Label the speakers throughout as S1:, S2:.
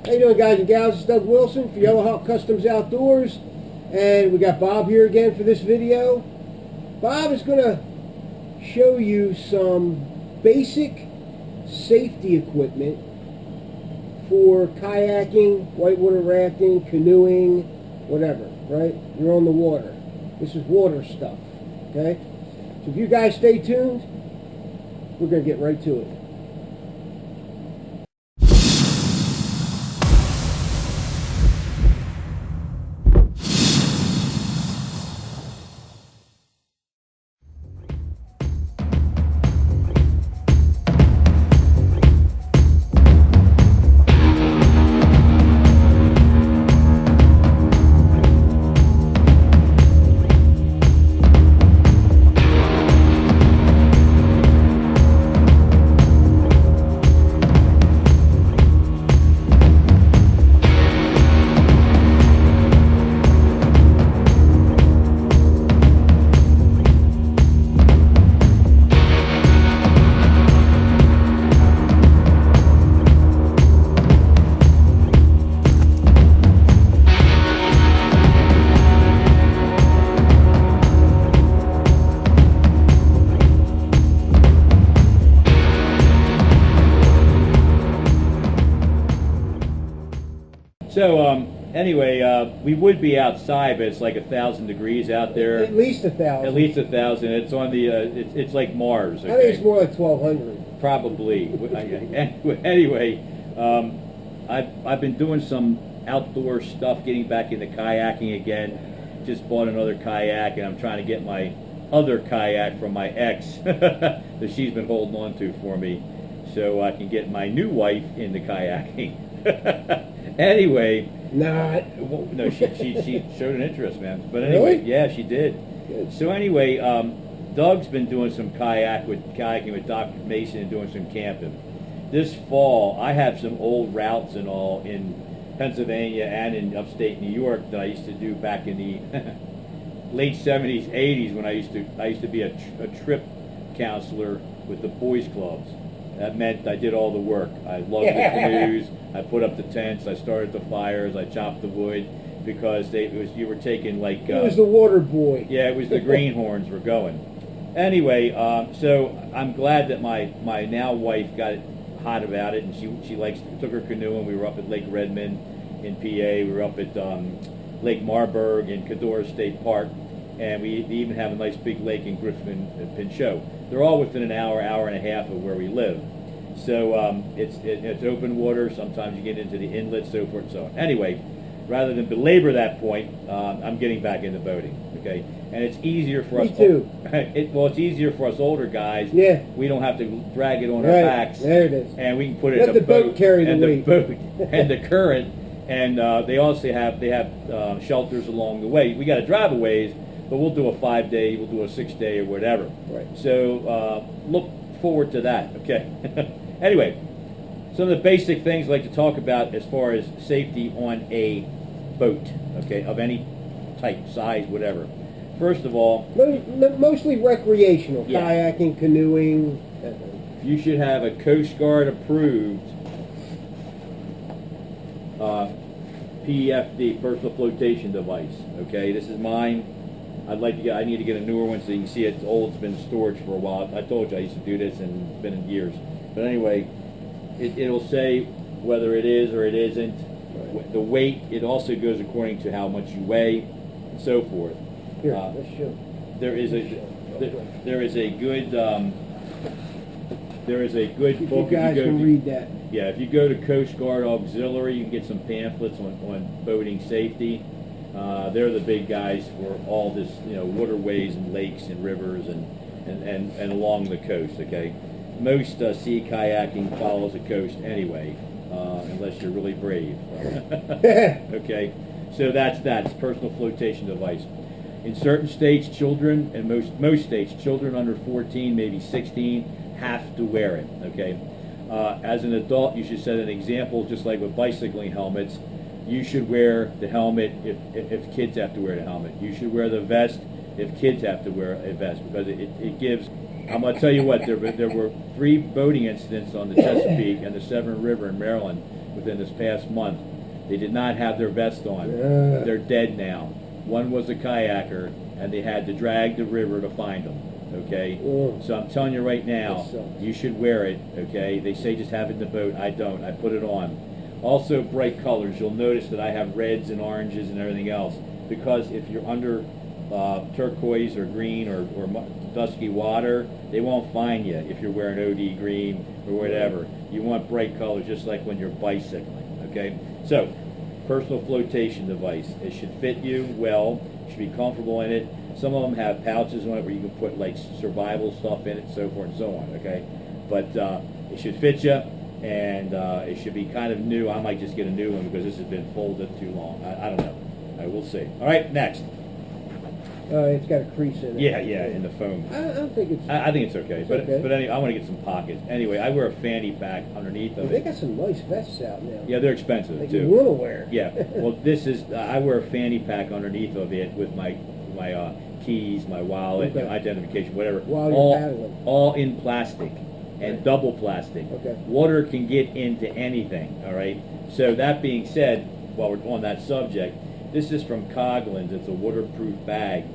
S1: How you doing, guys and gals? It's Doug Wilson for Yellow Hawk Customs Outdoors, and we got Bob here again for this video. Bob is going to show you some basic safety equipment for kayaking, whitewater rafting, canoeing, whatever, right? You're on the water. This is water stuff, okay? So if you guys stay tuned, we're going to get right to it.
S2: So anyway, we would be outside, but it's like 1,000 degrees out there.
S1: At least 1,000.
S2: At least 1,000. It's on the. It's like Mars. Okay?
S1: I think it's more like 1,200.
S2: Probably. Anyway, I've been doing some outdoor stuff, getting back into kayaking again. Just bought another kayak, and I'm trying to get my other kayak from my ex that she's been holding on to for me, so I can get my new wife into kayaking. Anyway, no, she showed an interest, man. But anyway,
S1: Really?
S2: yeah, she did.
S1: Good.
S2: So anyway, Doug's been doing some kayaking with Dr. Mason and doing some camping. This fall, I have some old routes and all in Pennsylvania and in upstate New York that I used to do back in the late 70s, 80s when I used to be a trip counselor with the boys clubs. That meant I did all the work. I lugged the canoes, I put up the tents, I started the fires, I chopped the wood, because you were taking like...
S1: It was the water boy.
S2: Yeah, it was the greenhorns were going. Anyway, so I'm glad that my now wife got hot about it, and she took her canoe, and we were up at Lake Redmond in PA, we were up at Lake Marburg in Cador State Park, and we even have a nice big lake in Griffin Pinchot. They're all within an hour and a half of where we live. So it's open water. Sometimes you get into the inlet, so forth and so on. Anyway, rather than belabor that point, I'm getting back into boating. Okay, and it's easier for us.
S1: Me too.
S2: It's easier for us older guys.
S1: Yeah.
S2: We don't have to drag it on our
S1: Right.
S2: backs.
S1: There it is.
S2: And we can put it
S1: Let
S2: in a
S1: the boat carry the
S2: and
S1: weight.
S2: the boat and the current. And they also have shelters along the way. We got to drive a ways, but we'll do a 5-day, we'll do a 6-day, or whatever.
S1: Right.
S2: So look forward to that. Okay. Anyway, some of the basic things I'd like to talk about as far as safety on a boat. Okay, of any type, size, whatever. First of all,
S1: Mostly recreational,
S2: Yeah.
S1: kayaking, canoeing.
S2: you should have a Coast Guard approved PFD, personal flotation device. Okay, this is mine. I need to get a newer one so you can see it's old. It's been in storage for a while. I told you I used to do this, and it's been in years. But anyway, it'll say whether it is or it isn't.
S1: Right.
S2: The weight, it also goes according to how much you weigh, and so forth.
S1: Here, let's show.
S2: There is a good book.
S1: You guys can read that.
S2: Yeah, if you go to Coast Guard Auxiliary, you can get some pamphlets on boating safety. They're the big guys for all this, waterways and lakes and rivers and along the coast. Okay, most sea kayaking follows the coast anyway, unless you're really brave. Okay, so that's personal flotation device. In certain states, children, and most states, children under 14, maybe 16, have to wear it. Okay, as an adult, you should set an example, just like with bicycling helmets. You should wear the helmet if kids have to wear the helmet. You should wear the vest if kids have to wear a vest, because it gives. I'm going to tell you what, there were 3 boating incidents on the Chesapeake and the Severn River in Maryland within this past month. They did not have their vest on. They're dead now. One was a kayaker, and they had to drag the river to find them. Okay, so I'm telling you right now, you should wear it. Okay, they say just have it in the boat. I don't. I put it on. Also, bright colors. You'll notice that I have reds and oranges and everything else, because if you're under turquoise or green or dusky water, they won't find you if you're wearing OD green or whatever. You want bright colors, just like when you're bicycling. Okay, so personal flotation device. It should fit you well. You should be comfortable in it. Some of them have pouches on it where you can put like survival stuff in it, so forth and so on. Okay, but it should fit you, and it should be kind of new. I might just get a new one because this has been folded too long. I don't know. We'll see. All right, next.
S1: It's got a crease in it.
S2: Yeah, in the foam.
S1: I don't think it's...
S2: I think it's okay. But anyway, I want to get some pockets. Anyway, I wear a fanny pack underneath of
S1: They
S2: it.
S1: got some nice vests out now.
S2: Yeah, they're expensive
S1: like
S2: too.
S1: you want to wear.
S2: Yeah. Well, this is I wear a fanny pack underneath of it with my keys, my wallet, identification, whatever.
S1: While you're paddling.
S2: All in plastic and double plastic.
S1: Okay.
S2: Water can get into anything. All right. So that being said, while we're on that subject, this is from Coghlan's. It's a waterproof bag.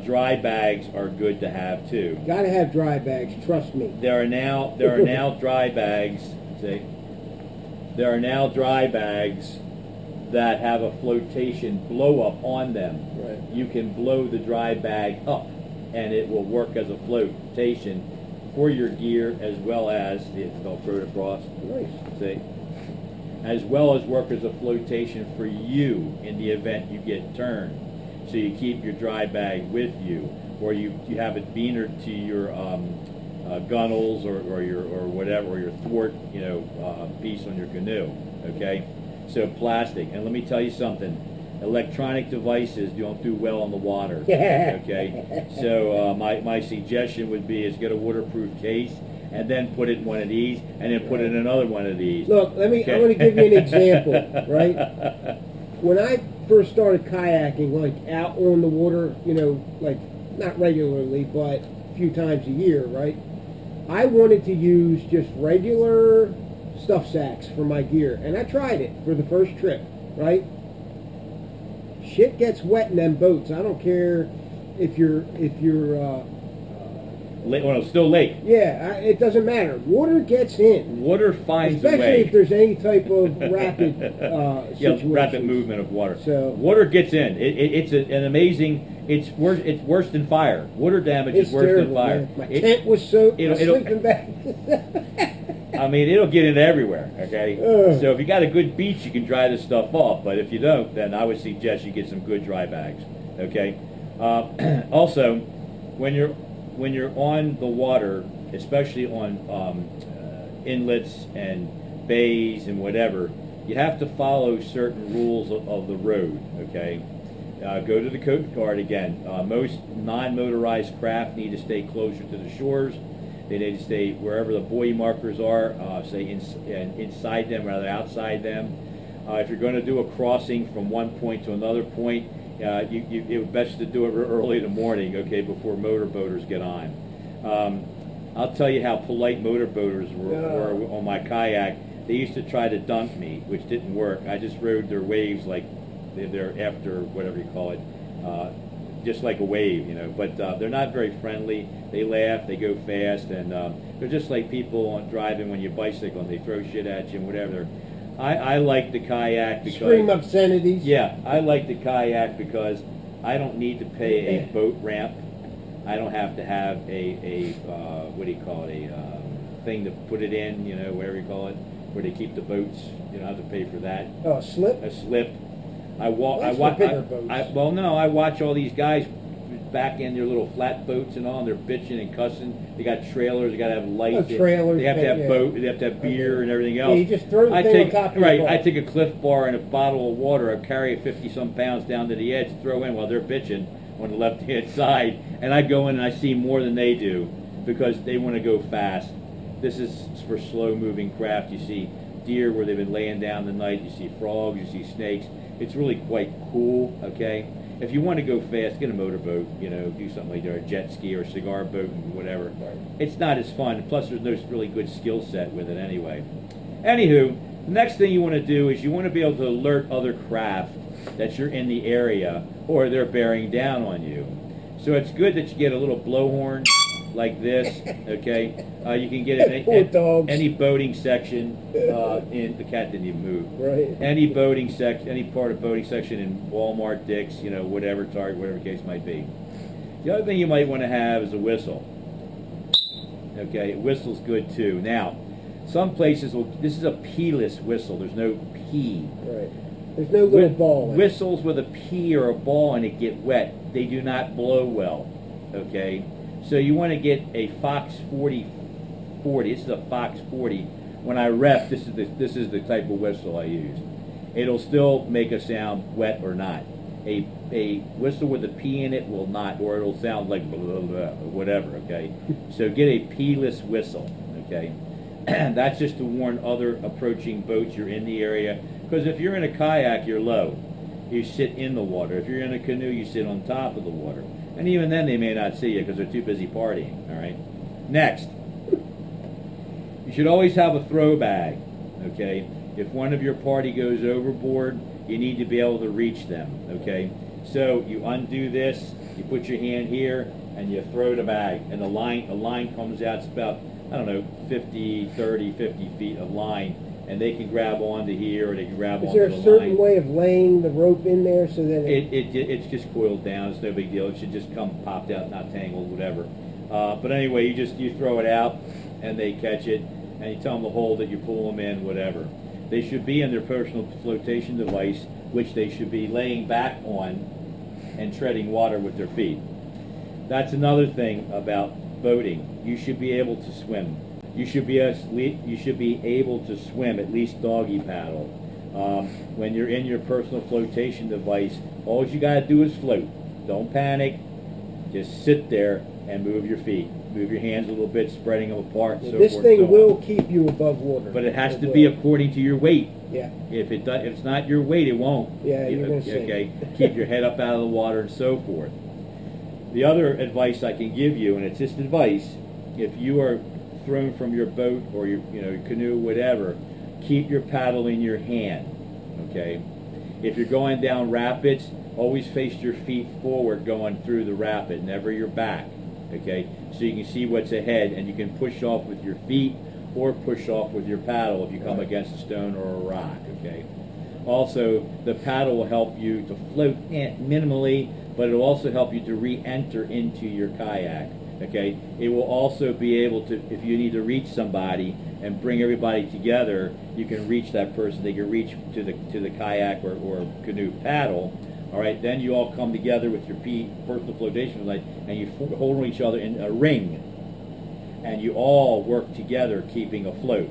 S2: Dry bags are good to have too.
S1: Got to have dry bags. Trust me.
S2: There are now dry bags. See, there are now dry bags that have a flotation blow up on them.
S1: Right.
S2: You can blow the dry bag up, and it will work as a flotation for your gear as well as they'll throw it across.
S1: Nice.
S2: See, as well as work as a flotation for you in the event you get turned. So you keep your dry bag with you, or you have it beanered to your gunnels or your whatever, or your thwart, piece on your canoe. Okay, so plastic. And let me tell you something: electronic devices don't do well on the water. Okay, so my suggestion would be is get a waterproof case, and then put it in one of these, and then put it in another one of these.
S1: Look, I'm going to give you an example, right? When I first started kayaking, like out on the water, like not regularly, but a few times a year, right? I wanted to use just regular stuff sacks for my gear, and I tried it for the first trip, right? Shit gets wet in them boats. I don't care if you're
S2: Well, it's still lake.
S1: yeah, it doesn't matter. Water gets in.
S2: Water finds a way.
S1: Especially if there's any type of rapid situation.
S2: Rapid movement of water.
S1: So
S2: water gets in. It's an amazing. It's worse than fire. Water damage is worse
S1: terrible,
S2: than fire.
S1: Man. My tent was soaked.
S2: It'll-
S1: My sleeping bag.
S2: I mean, it'll get into everywhere. Okay.
S1: Ugh.
S2: So if you got a good beach, you can dry this stuff off. But if you don't, then I would suggest you get some good dry bags. Okay. Also, when you're on the water, especially on inlets and bays and whatever, you have to follow certain rules of the road, okay? Go to the Coast Guard again. Most non-motorized craft need to stay closer to the shores. They need to stay wherever the buoy markers are, say inside them rather than outside them. If you're going to do a crossing from one point to another point, it would best to do it early in the morning, okay, before motorboaters get on. I'll tell you how polite motorboaters were on my kayak. They used to try to dunk me, which didn't work. I just rode their waves like they're after whatever you call it, just like a wave, But they're not very friendly. They laugh, they go fast, and they're just like people driving when you bicycle and they throw shit at you and whatever. I like the kayak because...
S1: Scream obscenities.
S2: Yeah, I like the kayak because I don't need to pay a boat ramp. I don't have to have a what do you call it, a thing to put it in, whatever you call it, where they keep the boats. You don't have to pay for that.
S1: Oh, a slip?
S2: A slip. I watch all these guys back in their little flat boats and all, and they're bitching and cussing. They got trailers, they got to have lights.
S1: Trailers.
S2: They have to have boat, they have to have beer and everything else.
S1: Yeah, you just throw the thing on top of your boat.
S2: I take a Cliff Bar and a bottle of water, I carry it 50-some pounds down to the edge, throw in while they're bitching on the left-hand side, and I go in and I see more than they do because they want to go fast. This is for slow-moving craft. You see deer where they've been laying down the night, you see frogs, you see snakes. It's really quite cool, okay? If you want to go fast, get a motorboat, do something like that, or a jet ski or a cigar boat and whatever. Right. It's not as fun. Plus, there's no really good skill set with it anyway. Anywho, The next thing you want to do is you want to be able to alert other craft that you're in the area or they're bearing down on you. So it's good that you get a little blowhorn like this, okay? You can get it in any boating section. In the cat didn't even move.
S1: Right.
S2: Any boating section, any part of boating section in Walmart, Dick's, you know, whatever, Target, whatever the case might be. The other thing you might want to have is a whistle. Okay, whistle's good too. Now, some places will. This is a P-less whistle. There's no P.
S1: Right. There's no little ball.
S2: Whistles with a P or a ball in it get wet. They do not blow well. Okay, so you want to get a Fox 40. This is a Fox 40. When I ref, this is the type of whistle I use. It'll still make a sound wet or not. A whistle with a P in it will not, or it'll sound like blah, blah, blah, or whatever. Okay, so get a P-less whistle. Okay, that's just to warn other approaching boats you're in the area. Because if you're in a kayak, you're low. You sit in the water. If you're in a canoe, you sit on top of the water. And even then, they may not see you because they're too busy partying. All right. Next, you should always have a throw bag. Okay. If one of your party goes overboard, you need to be able to reach them. Okay. So you undo this. You put your hand here, and you throw the bag, and a line comes out. It's about, I don't know, 50 feet of line. And they can grab onto here, or they can grab onto the line.
S1: Is there a certain way of laying the rope in there so that
S2: it's just coiled down? It's no big deal. It should just come popped out, not tangled, whatever. But anyway, you throw it out, and they catch it, and you tell them to hold it. You pull them in, whatever. They should be in their personal flotation device, which they should be laying back on and treading water with their feet. That's another thing about boating. You should be able to swim. You should be able to swim, at least doggy paddle. When you're in your personal flotation device, all you got to do is float. Don't panic. Just sit there and move your feet. Move your hands a little bit, spreading them apart. So
S1: this
S2: forth,
S1: thing
S2: so on.
S1: will keep you above water.
S2: But it has to be according to your weight.
S1: Yeah.
S2: If it's not your weight, it won't.
S1: Yeah, you're going to sink.
S2: Okay. Keep your head up out of the water and so forth. The other advice I can give you, and it's just advice, if you are thrown from your boat or your canoe, whatever, keep your paddle in your hand. Okay. If you're going down rapids, always face your feet forward going through the rapid, never your back. Okay, so you can see what's ahead, and you can push off with your feet or push off with your paddle if you come against a stone or a rock. Okay. Also, the paddle will help you to float minimally, but it will also help you to re-enter into your kayak. Okay, it will also be able to, if you need to reach somebody and bring everybody together, you can reach that person. They can reach to the kayak or canoe paddle. All right, then you all come together with your personal flotation device, and you hold each other in a ring, and you all work together, keeping afloat.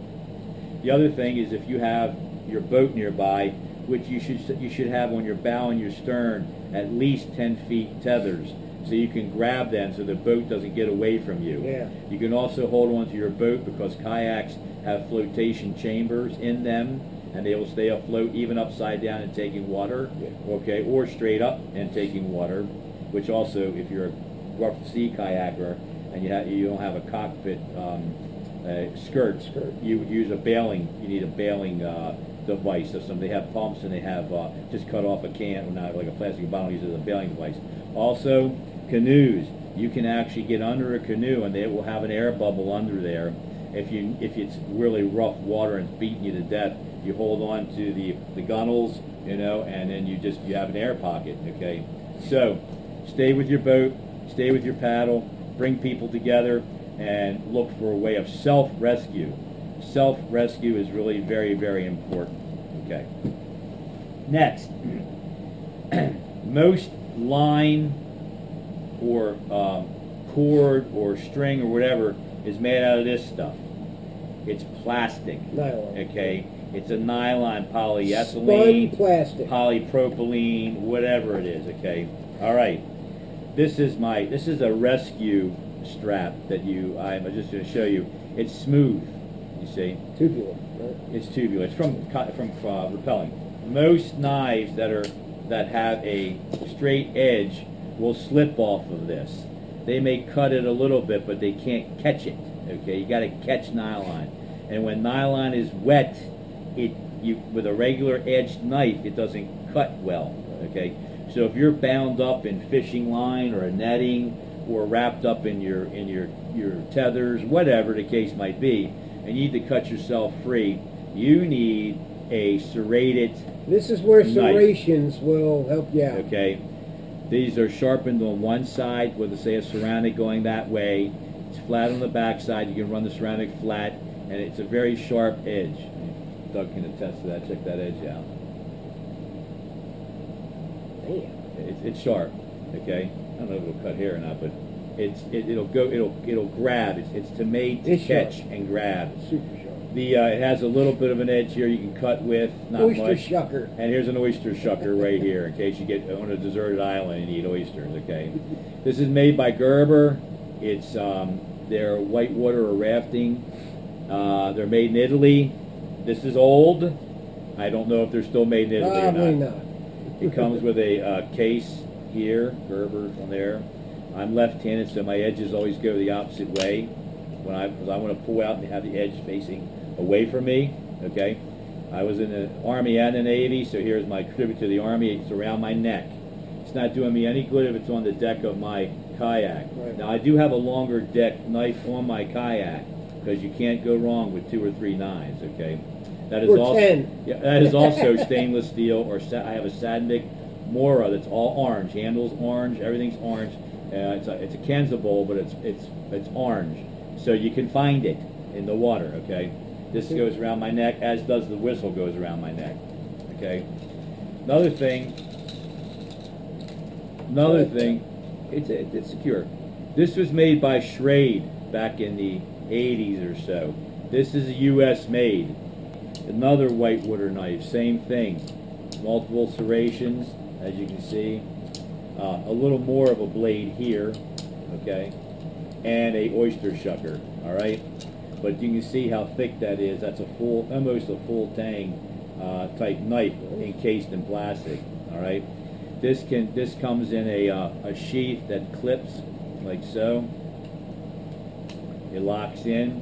S2: The other thing is, if you have your boat nearby, which you should have on your bow and your stern, at least 10 feet tethers, so you can grab them so the boat doesn't get away from you.
S1: Yeah.
S2: You can also hold on to your boat because kayaks have flotation chambers in them, and they will stay afloat even upside down and taking water, okay, or straight up and taking water, which also, if you're a rough sea kayaker and you don't have a cockpit skirt, you would use a bailing. You need a bailing device. So they have pumps, and they have just cut off a can, or not like a plastic bottle, use it as a bailing device. Also, canoes. You can actually get under a canoe, and they will have an air bubble under there. If it's really rough water and it's beating you to death, you hold on to the gunnels, and then you have an air pocket. Okay, so stay with your boat, stay with your paddle, bring people together, and look for a way of self-rescue. Self-rescue is really very, very important. Okay. Next, most line or cord or string or whatever is made out of this stuff. It's plastic.
S1: Nylon.
S2: Okay. It's a nylon, polyethylene,
S1: Spun plastic,
S2: polypropylene, whatever it is. Okay. All right. This is a rescue strap that I'm just going to show you. It's smooth. You see.
S1: tubular. Right?
S2: It's tubular. It's from repelling. Most knives that have a straight edge will slip off of this. They may cut it a little bit, but they can't catch it. Okay, you got to catch nylon, and when nylon is wet, it with a regular edged knife, it doesn't cut well. Okay, so if you're bound up in fishing line or a netting, or wrapped up in your tethers, whatever the case might be, and you need to cut yourself free, you need a serrated.
S1: This is where
S2: knife.
S1: serrations will help you out.
S2: Okay, these are sharpened on one side with, say, a ceramic going that way. It's flat on the back side. You can run the ceramic flat, and it's a very sharp edge. Doug can attest to that. Check that edge out.
S1: Damn.
S2: It's sharp. Okay, I don't know if it'll cut hair or not, but it'll grab. It's to made to catch
S1: sharp.
S2: and grab.
S1: Super sharp.
S2: It has a little bit of an edge here you can cut with, not
S1: Oyster
S2: much.
S1: shucker.
S2: And here's an oyster shucker right here in case you get on a deserted island and eat oysters. Okay, this is made by Gerber. It's they're whitewater or rafting. They're made in Italy. This is old. I don't know if they're still made in Italy
S1: Probably
S2: or not.
S1: not.
S2: It comes with a case here, Gerber's on there. I'm left-handed, so my edges always go the opposite way because I want to pull out and have the edge facing away from me. Okay, I was in the Army and the Navy, so here's my tribute to the Army. It's around my neck. It's not doing me any good if it's on the deck of my kayak.
S1: Right.
S2: Now I do have a longer deck knife on my kayak because you can't go wrong with 2 or 3 knives. Okay, that is
S1: Or
S2: also
S1: 10.
S2: Yeah, that is also stainless steel, or I have a Sadnik Mora that's all orange. Handles orange, everything's orange. It's a Kenza bowl, but it's orange, so you can find it in the water. Okay, this goes around my neck, as does the whistle goes around my neck. Okay, another thing, it's secure. This was made by Schrade back in the 80s or so. This is a U.S. made. Another whitewater knife, same thing. Multiple serrations, as you can see. A little more of a blade here, okay, and a oyster shucker. All right, but you can see how thick that is. That's almost a full tang type knife encased in plastic. All right, this comes in a sheath that clips like so. It locks in.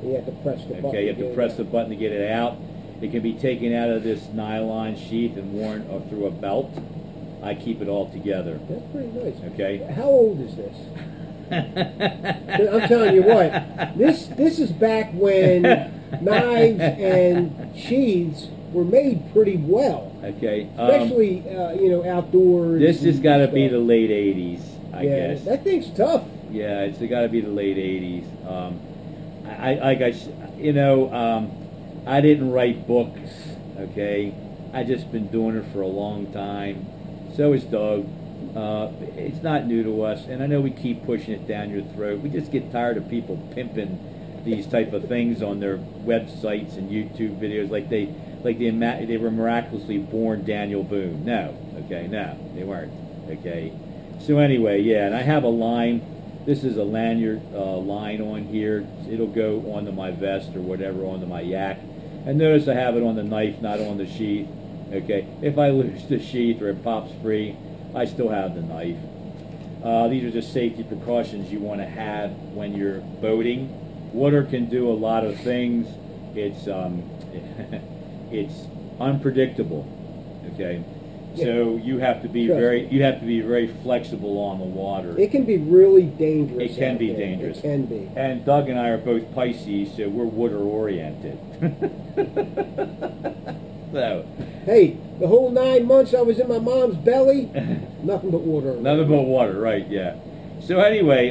S1: You have to press the button.
S2: Okay, you have to press the button to get it out. It can be taken out of this nylon sheath and worn through a belt. I keep it all together.
S1: That's pretty nice.
S2: Okay.
S1: How old is this? I'm telling you what, this is back when knives and sheaths were made pretty well.
S2: Okay.
S1: Especially, outdoors.
S2: This has got to be the late 80s, I guess.
S1: That thing's tough.
S2: Yeah, it's got to be the late 80s. I didn't write books, okay? I just been doing it for a long time. So is Doug. It's not new to us, and I know we keep pushing it down your throat. We just get tired of people pimping these type of things on their websites and YouTube videos like they were miraculously born Daniel Boone. No, okay, no, they weren't. Okay. So anyway, yeah, and I have a line. This is a lanyard line on here. It'll go onto my vest or whatever, onto my yak. And notice I have it on the knife, not on the sheath. Okay, if I lose the sheath or it pops free, I still have the knife. These are just safety precautions you want to have when you're boating. Water can do a lot of things. It's it's unpredictable. Okay,
S1: Yeah.
S2: so you have to be very flexible on the water.
S1: It can be really dangerous.
S2: It can
S1: out
S2: be
S1: there.
S2: dangerous.
S1: It can be.
S2: And Doug and I are both Pisces, so we're water oriented. So,
S1: Hey, the whole 9 months I was in my mom's belly, nothing but water.
S2: nothing but water, right? Yeah. So anyway,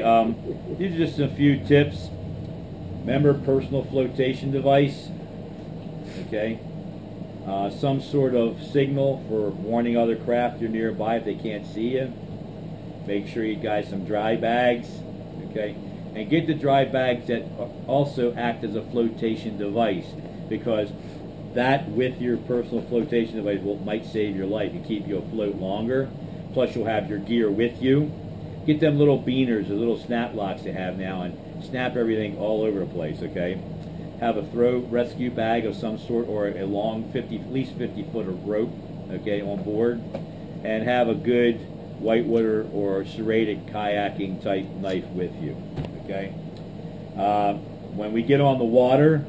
S2: these are just a few tips. Remember, personal flotation device. Okay. Some sort of signal for warning other craft you're nearby if they can't see you. Make sure you guys some dry bags. Okay. And get the dry bags that also act as a flotation device, because that with your personal flotation device might save your life and keep you afloat longer. Plus you'll have your gear with you. Get them little beaners or little snap locks they have now and snap everything all over the place, okay? Have a throw rescue bag of some sort, or a long at least 50 foot of rope, okay, on board. And have a good whitewater or serrated kayaking type knife with you, okay? When we get on the water,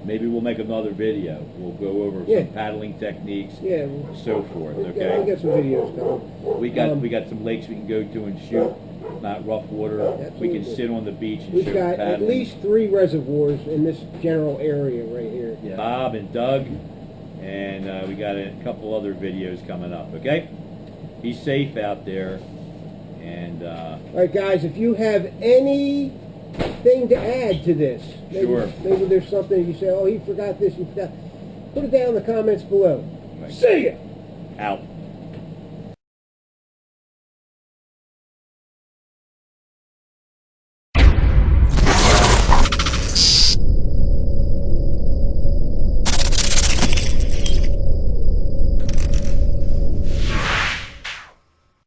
S2: maybe we'll make another video. We'll go over
S1: Yeah.
S2: some paddling techniques,
S1: Yeah.
S2: so forth.
S1: We
S2: Okay.
S1: got some videos coming.
S2: We got some lakes we can go to and shoot, not rough water. We can
S1: Absolutely.
S2: sit on the beach and
S1: We've
S2: shoot
S1: got
S2: paddling.
S1: at least 3 reservoirs in this general area right here.
S2: Yeah. Bob and Doug, and we got a couple other videos coming up. Okay. Be safe out there, and
S1: All right, guys, if you have anything to add to this,
S2: Sure.
S1: maybe there's something you say, oh, he forgot this, he forgot. Put it down in the comments below.
S2: Right.
S1: See ya!
S2: out.